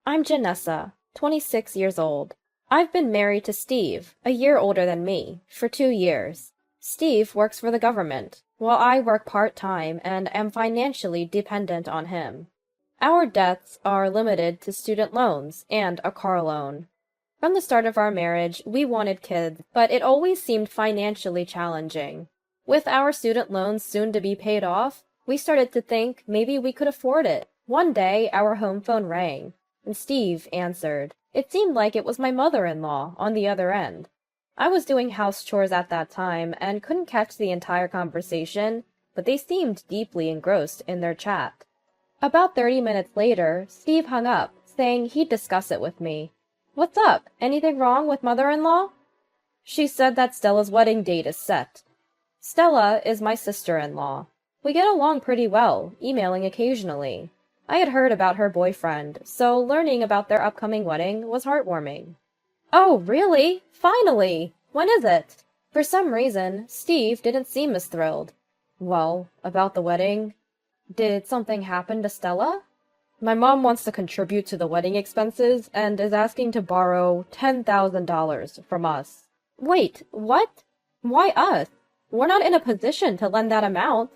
I'm Janessa, 26 years old. I've been married to Steve, a year older than me, for 2 years. Steve works for the government, while I work part-time and am financially dependent on him. Our debts are limited to student loans and a car loan. From the start of our marriage, we wanted kids, but it always seemed financially challenging. With our student loans soon to be paid off, we started to think maybe we could afford it. One day, our home phone rang, and Steve answered. It seemed like it was my mother-in-law on the other end. I was doing house chores at that time and couldn't catch the entire conversation, but they seemed deeply engrossed in their chat. About 30 minutes later, Steve hung up, saying he'd discuss it with me. What's up? Anything wrong with mother-in-law? She said that Stella's wedding date is set. Stella is my sister-in-law. We get along pretty well, emailing occasionally. I had heard about her boyfriend, so learning about their upcoming wedding was heartwarming. Oh, really? Finally! When is it? For some reason, Steve didn't seem as thrilled. Well, about the wedding? Did something happen to Stella? My mom wants to contribute to the wedding expenses and is asking to borrow $10,000 from us. Wait, what? Why us? We're not in a position to lend that amount.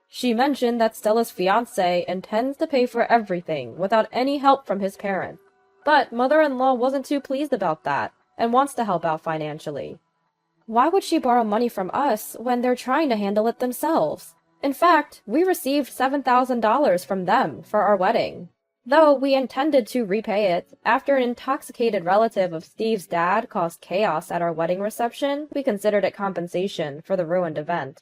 She mentioned that Stella's fiancé intends to pay for everything without any help from his parents. But mother-in-law wasn't too pleased about that and wants to help out financially. Why would she borrow money from us when they're trying to handle it themselves? In fact, we received $7,000 from them for our wedding. Though we intended to repay it, after an intoxicated relative of Steve's dad caused chaos at our wedding reception, we considered it compensation for the ruined event.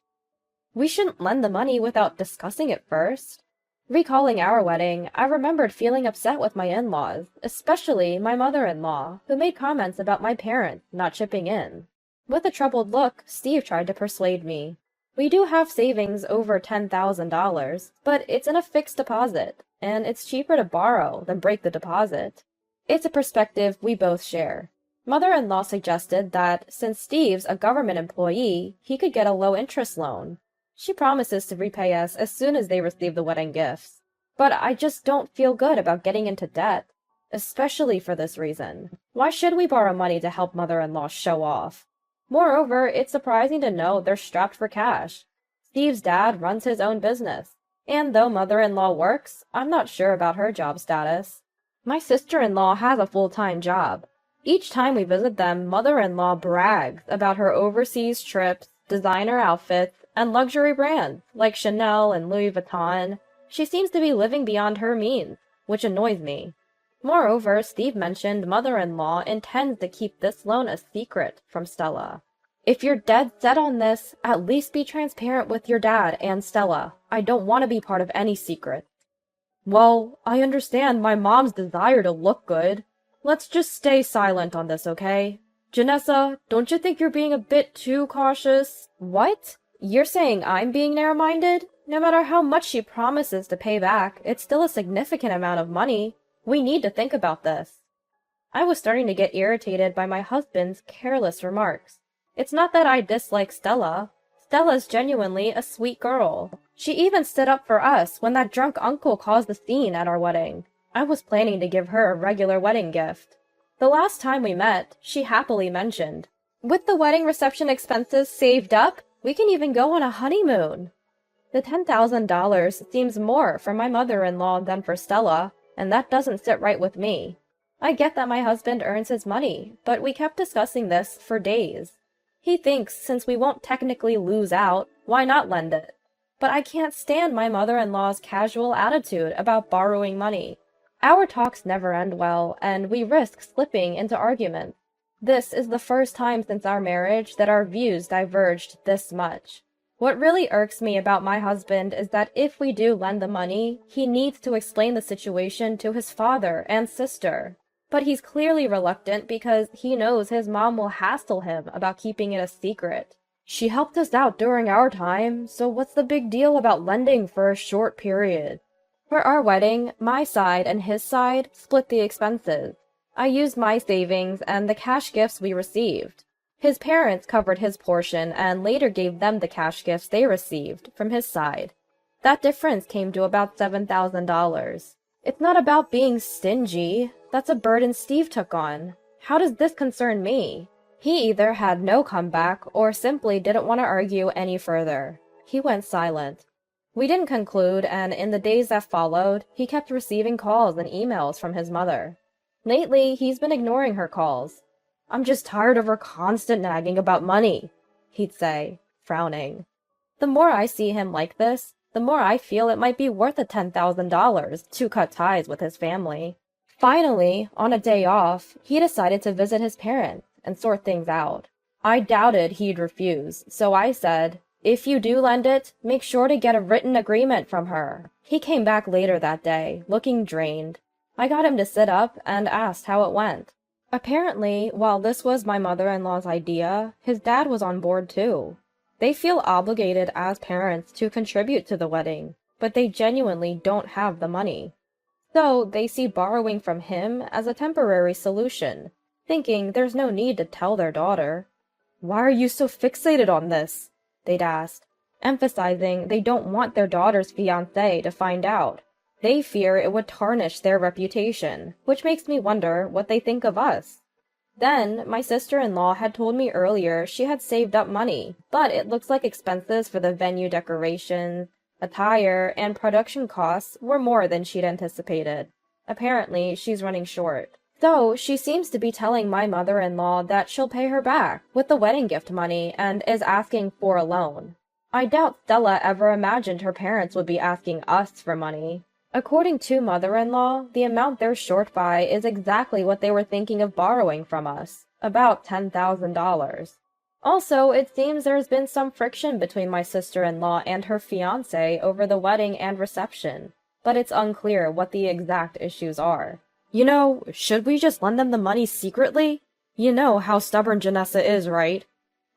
We shouldn't lend the money without discussing it first. Recalling our wedding, I remembered feeling upset with my in-laws, especially my mother-in-law, who made comments about my parents not chipping in. With a troubled look, Steve tried to persuade me. We do have savings over $10,000, but it's in a fixed deposit, and it's cheaper to borrow than break the deposit. It's a perspective we both share. Mother-in-law suggested that since Steve's a government employee, he could get a low-interest loan. She promises to repay us as soon as they receive the wedding gifts. But I just don't feel good about getting into debt, especially for this reason. Why should we borrow money to help mother-in-law show off? Moreover, it's surprising to know they're strapped for cash. Steve's dad runs his own business, and though mother-in-law works, I'm not sure about her job status. My sister-in-law has a full-time job. Each time we visit them, mother-in-law brags about her overseas trips, designer outfits, and luxury brands like Chanel and Louis Vuitton. She seems to be living beyond her means, which annoys me. Moreover, Steve mentioned mother-in-law intends to keep this loan a secret from Stella. If you're dead set on this, at least be transparent with your dad and Stella. I don't want to be part of any secret. Well, I understand my mom's desire to look good. Let's just stay silent on this, okay? Janessa, don't you think you're being a bit too cautious? What? You're saying I'm being narrow-minded? No matter how much she promises to pay back, it's still a significant amount of money. We need to think about this. I was starting to get irritated by my husband's careless remarks. It's not that I dislike Stella. Stella's genuinely a sweet girl. She even stood up for us when that drunk uncle caused the scene at our wedding. I was planning to give her a regular wedding gift. The last time we met, she happily mentioned, with the wedding reception expenses saved up, we can even go on a honeymoon. The $10,000 seems more for my mother-in-law than for Stella, and that doesn't sit right with me. I get that my husband earns his money, but we kept discussing this for days. He thinks since we won't technically lose out, why not lend it? But I can't stand my mother-in-law's casual attitude about borrowing money. Our talks never end well, and we risk slipping into arguments. This is the first time since our marriage that our views diverged this much. What really irks me about my husband is that if we do lend the money, he needs to explain the situation to his father and sister. But he's clearly reluctant because he knows his mom will hassle him about keeping it a secret. She helped us out during our time, so what's the big deal about lending for a short period? For our wedding, my side and his side split the expenses. I used my savings and the cash gifts we received. His parents covered his portion and later gave them the cash gifts they received from his side. That difference came to about $7,000. It's not about being stingy. That's a burden Steve took on. How does this concern me? He either had no comeback or simply didn't want to argue any further. He went silent. We didn't conclude, and in the days that followed, he kept receiving calls and emails from his mother. Lately, he's been ignoring her calls. "I'm just tired of her constant nagging about money," he'd say, frowning. The more I see him like this, the more I feel it might be worth the $10,000 to cut ties with his family. Finally, on a day off, he decided to visit his parents and sort things out. I doubted he'd refuse, so I said, "If you do lend it, make sure to get a written agreement from her." He came back later that day, looking drained. I got him to sit up and asked how it went. Apparently, while this was my mother-in-law's idea, his dad was on board too. They feel obligated as parents to contribute to the wedding, but they genuinely don't have the money. So they see borrowing from him as a temporary solution, thinking there's no need to tell their daughter. "Why are you so fixated on this?" they'd asked, emphasizing they don't want their daughter's fiancé to find out. They fear it would tarnish their reputation, which makes me wonder what they think of us. Then, my sister-in-law had told me earlier she had saved up money, but it looks like expenses for the venue decorations, attire, and production costs were more than she'd anticipated. Apparently, she's running short. So, she seems to be telling my mother-in-law that she'll pay her back with the wedding gift money and is asking for a loan. I doubt Stella ever imagined her parents would be asking us for money. According to mother-in-law, the amount they're short by is exactly what they were thinking of borrowing from us, about $10,000. Also, it seems there's been some friction between my sister-in-law and her fiancé over the wedding and reception, but it's unclear what the exact issues are. Should we just lend them the money secretly? You know how stubborn Janessa is, right?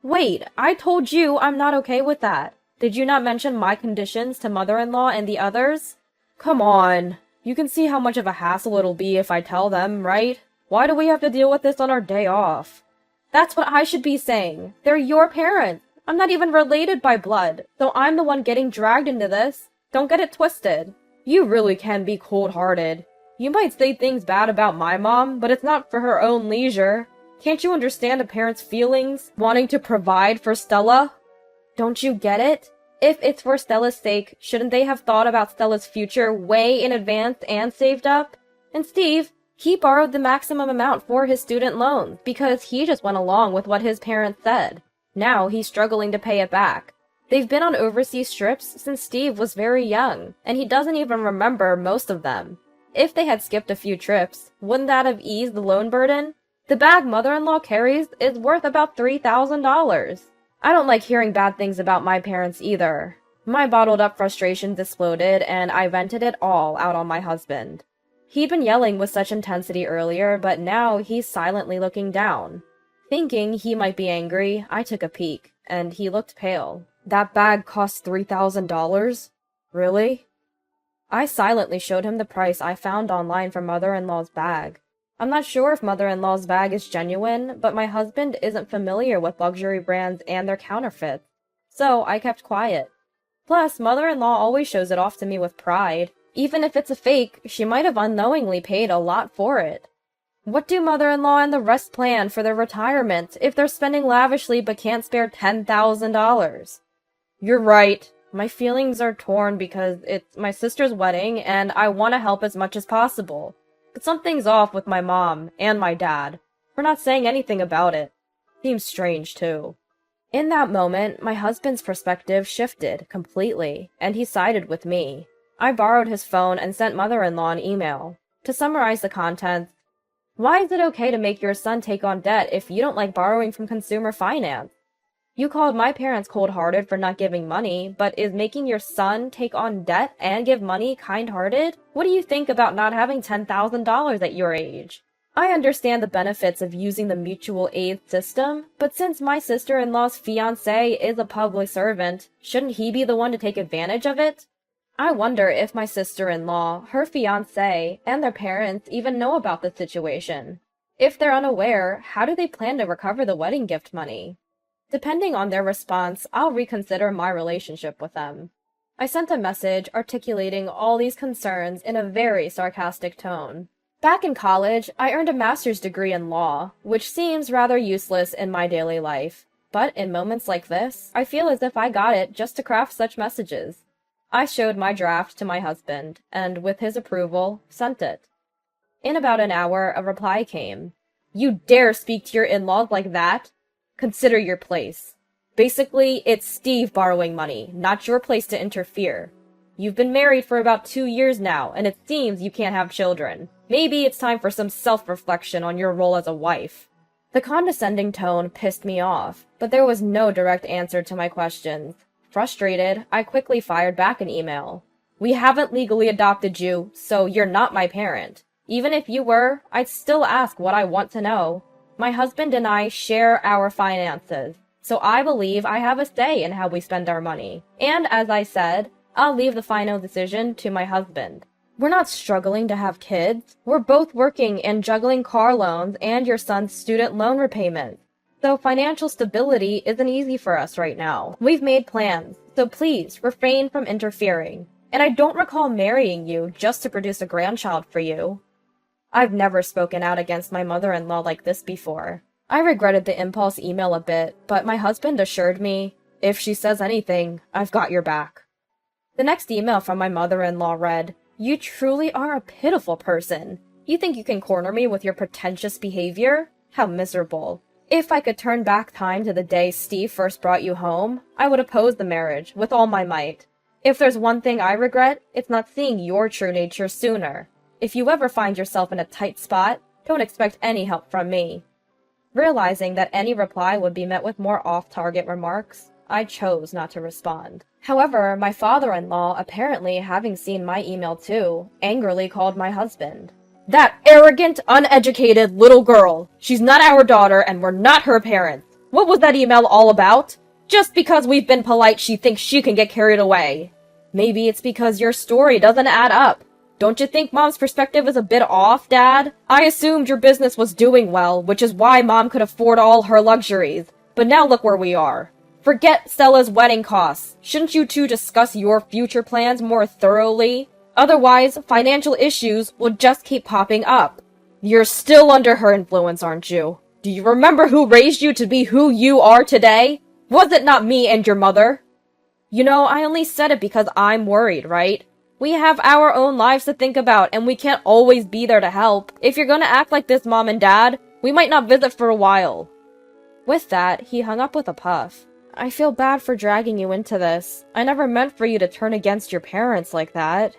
Wait, I told you I'm not okay with that. Did you not mention my conditions to mother-in-law and the others? Come on. You can see how much of a hassle it'll be if I tell them, right? Why do we have to deal with this on our day off? That's what I should be saying. They're your parents. I'm not even related by blood, so I'm the one getting dragged into this. Don't get it twisted. You really can be cold-hearted. You might say things bad about my mom, but it's not for her own leisure. Can't you understand a parent's feelings, wanting to provide for Stella? Don't you get it? If it's for Stella's sake, shouldn't they have thought about Stella's future way in advance and saved up? And Steve, he borrowed the maximum amount for his student loans because he just went along with what his parents said. Now he's struggling to pay it back. They've been on overseas trips since Steve was very young, and he doesn't even remember most of them. If they had skipped a few trips, wouldn't that have eased the loan burden? The bag mother-in-law carries is worth about $3,000. I don't like hearing bad things about my parents either. My bottled-up frustrations exploded, and I vented it all out on my husband. He'd been yelling with such intensity earlier, but now he's silently looking down. Thinking he might be angry, I took a peek, and he looked pale. "That bag cost $3,000? Really?" I silently showed him the price I found online for mother-in-law's bag. I'm not sure if mother-in-law's bag is genuine, but my husband isn't familiar with luxury brands and their counterfeits, so I kept quiet. Plus, mother-in-law always shows it off to me with pride. Even if it's a fake, she might have unknowingly paid a lot for it. What do mother-in-law and the rest plan for their retirement if they're spending lavishly but can't spare $10,000? You're right. My feelings are torn because it's my sister's wedding and I want to help as much as possible. But something's off with my mom and my dad. We're not saying anything about it. Seems strange, too. In that moment, my husband's perspective shifted completely, and he sided with me. I borrowed his phone and sent mother-in-law an email. To summarize the contents, why is it okay to make your son take on debt if you don't like borrowing from consumer finance? You called my parents cold-hearted for not giving money, but is making your son take on debt and give money kind-hearted? What do you think about not having $10,000 at your age? I understand the benefits of using the mutual aid system, but since my sister-in-law's fiancé is a public servant, shouldn't he be the one to take advantage of it? I wonder if my sister-in-law, her fiancé, and their parents even know about the situation. If they're unaware, how do they plan to recover the wedding gift money? Depending on their response, I'll reconsider my relationship with them. I sent a message articulating all these concerns in a very sarcastic tone. Back in college, I earned a master's degree in law, which seems rather useless in my daily life. But in moments like this, I feel as if I got it just to craft such messages. I showed my draft to my husband, and with his approval, sent it. In about an hour, a reply came. "You dare speak to your in-laws like that? Consider your place. Basically, it's Steve borrowing money, not your place to interfere. You've been married for about 2 years now, and it seems you can't have children. Maybe it's time for some self-reflection on your role as a wife." The condescending tone pissed me off, but there was no direct answer to my questions. Frustrated, I quickly fired back an email. "We haven't legally adopted you, so you're not my parent. Even if you were, I'd still ask what I want to know. My husband and I share our finances, so I believe I have a say in how we spend our money. And as I said, I'll leave the final decision to my husband. We're not struggling to have kids. We're both working and juggling car loans and your son's student loan repayment. So financial stability isn't easy for us right now. We've made plans, so please refrain from interfering. And I don't recall marrying you just to produce a grandchild for you." I've never spoken out against my mother-in-law like this before. I regretted the impulse email a bit, but my husband assured me, "If she says anything, I've got your back." The next email from my mother-in-law read, "You truly are a pitiful person. You think you can corner me with your pretentious behavior? How miserable. If I could turn back time to the day Steve first brought you home, I would oppose the marriage with all my might. If there's one thing I regret, it's not seeing your true nature sooner. If you ever find yourself in a tight spot, don't expect any help from me." Realizing that any reply would be met with more off-target remarks, I chose not to respond. However, my father-in-law, apparently having seen my email too, angrily called my husband. "That arrogant, uneducated little girl! She's not our daughter and we're not her parents! What was that email all about? Just because we've been polite, she thinks she can get carried away. Maybe it's because your story doesn't add up. Don't you think Mom's perspective is a bit off, Dad? I assumed your business was doing well, which is why Mom could afford all her luxuries. But now look where we are. Forget Stella's wedding costs. Shouldn't you two discuss your future plans more thoroughly? Otherwise, financial issues will just keep popping up. You're still under her influence, aren't you? Do you remember who raised you to be who you are today? Was it not me and your mother?" You know, I only said it because I'm worried, right? We have our own lives to think about, and we can't always be there to help. If you're gonna act like this, Mom and Dad, we might not visit for a while. With that, he hung up with a puff. "I feel bad for dragging you into this. I never meant for you to turn against your parents like that."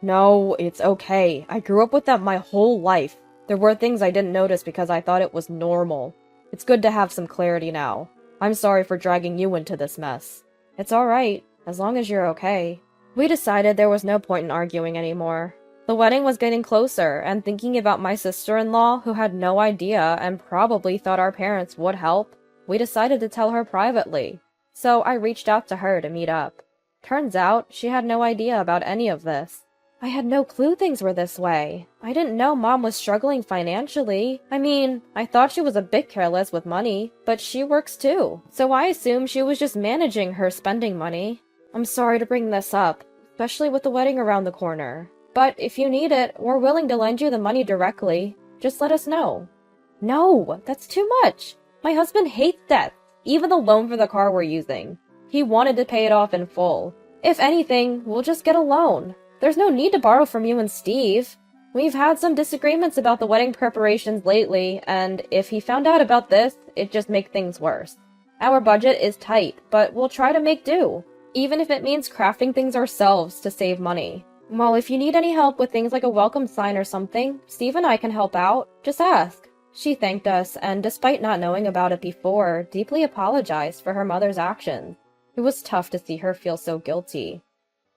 "No, it's okay. I grew up with them my whole life. There were things I didn't notice because I thought it was normal. It's good to have some clarity now. I'm sorry for dragging you into this mess." "It's alright, as long as you're okay." We decided there was no point in arguing anymore. The wedding was getting closer, and thinking about my sister-in-law, who had no idea and probably thought our parents would help, we decided to tell her privately. So I reached out to her to meet up. Turns out, she had no idea about any of this. I had no clue things were this way. I didn't know Mom was struggling financially. I mean, I thought she was a bit careless with money, but she works too. So I assumed she was just managing her spending money. I'm sorry to bring this up, especially with the wedding around the corner. But if you need it, we're willing to lend you the money directly. Just let us know." "No, that's too much. My husband hates debt, even the loan for the car we're using. He wanted to pay it off in full. If anything, we'll just get a loan. There's no need to borrow from you and Steve. We've had some disagreements about the wedding preparations lately, and if he found out about this, it'd just make things worse. Our budget is tight, but we'll try to make do, even if it means crafting things ourselves to save money. Well, if you need any help with things like a welcome sign or something, Steve and I can help out. Just ask." She thanked us, and despite not knowing about it before, deeply apologized for her mother's actions. It was tough to see her feel so guilty.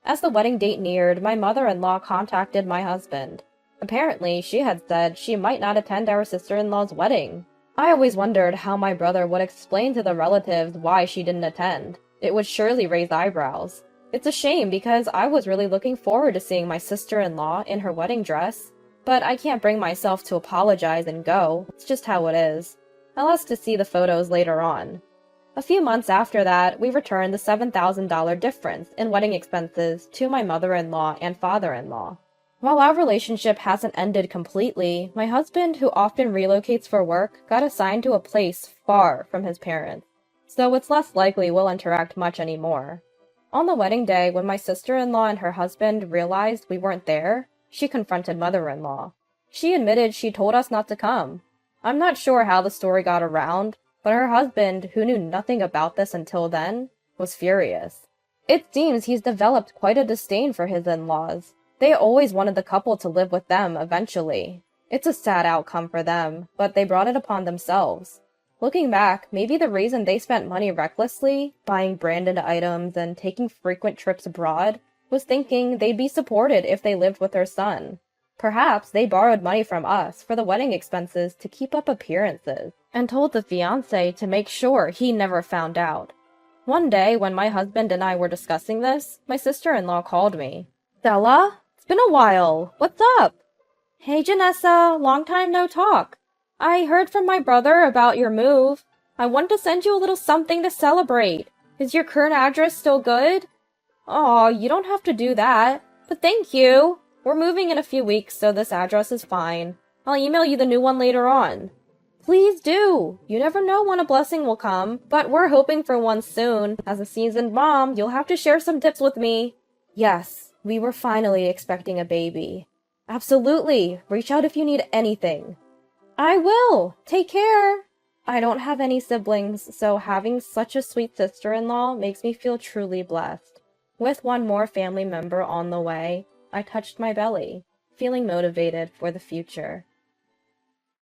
As the wedding date neared, my mother-in-law contacted my husband. Apparently, she had said she might not attend our sister-in-law's wedding. I always wondered how my brother would explain to the relatives why she didn't attend. It would surely raise eyebrows. It's a shame because I was really looking forward to seeing my sister-in-law in her wedding dress. But I can't bring myself to apologize and go. It's just how it is. I'll ask to see the photos later on. A few months after that, we returned the $7,000 difference in wedding expenses to my mother-in-law and father-in-law. While our relationship hasn't ended completely, my husband, who often relocates for work, got assigned to a place far from his parents, so it's less likely we'll interact much anymore. On the wedding day, when my sister-in-law and her husband realized we weren't there, she confronted mother-in-law. She admitted she told us not to come. I'm not sure how the story got around, but her husband, who knew nothing about this until then, was furious. It seems he's developed quite a disdain for his in-laws. They always wanted the couple to live with them eventually. It's a sad outcome for them, but they brought it upon themselves. Looking back, maybe the reason they spent money recklessly, buying branded items and taking frequent trips abroad, was thinking they'd be supported if they lived with their son. Perhaps they borrowed money from us for the wedding expenses to keep up appearances, and told the fiancé to make sure he never found out. One day, when my husband and I were discussing this, my sister-in-law called me. "Stella? It's been a while. What's up?" "Hey, Janessa, long time no talk. I heard from my brother about your move. I want to send you a little something to celebrate. Is your current address still good?" "Aw, you don't have to do that. But thank you. We're moving in a few weeks, so this address is fine. I'll email you the new one later on." "Please do. You never know when a blessing will come, but we're hoping for one soon. As a seasoned mom, you'll have to share some tips with me." Yes, we were finally expecting a baby. Absolutely. Reach out if you need anything. I will. Take care. I don't have any siblings, so having such a sweet sister-in-law makes me feel truly blessed. With one more family member on the way, I touched my belly, feeling motivated for the future.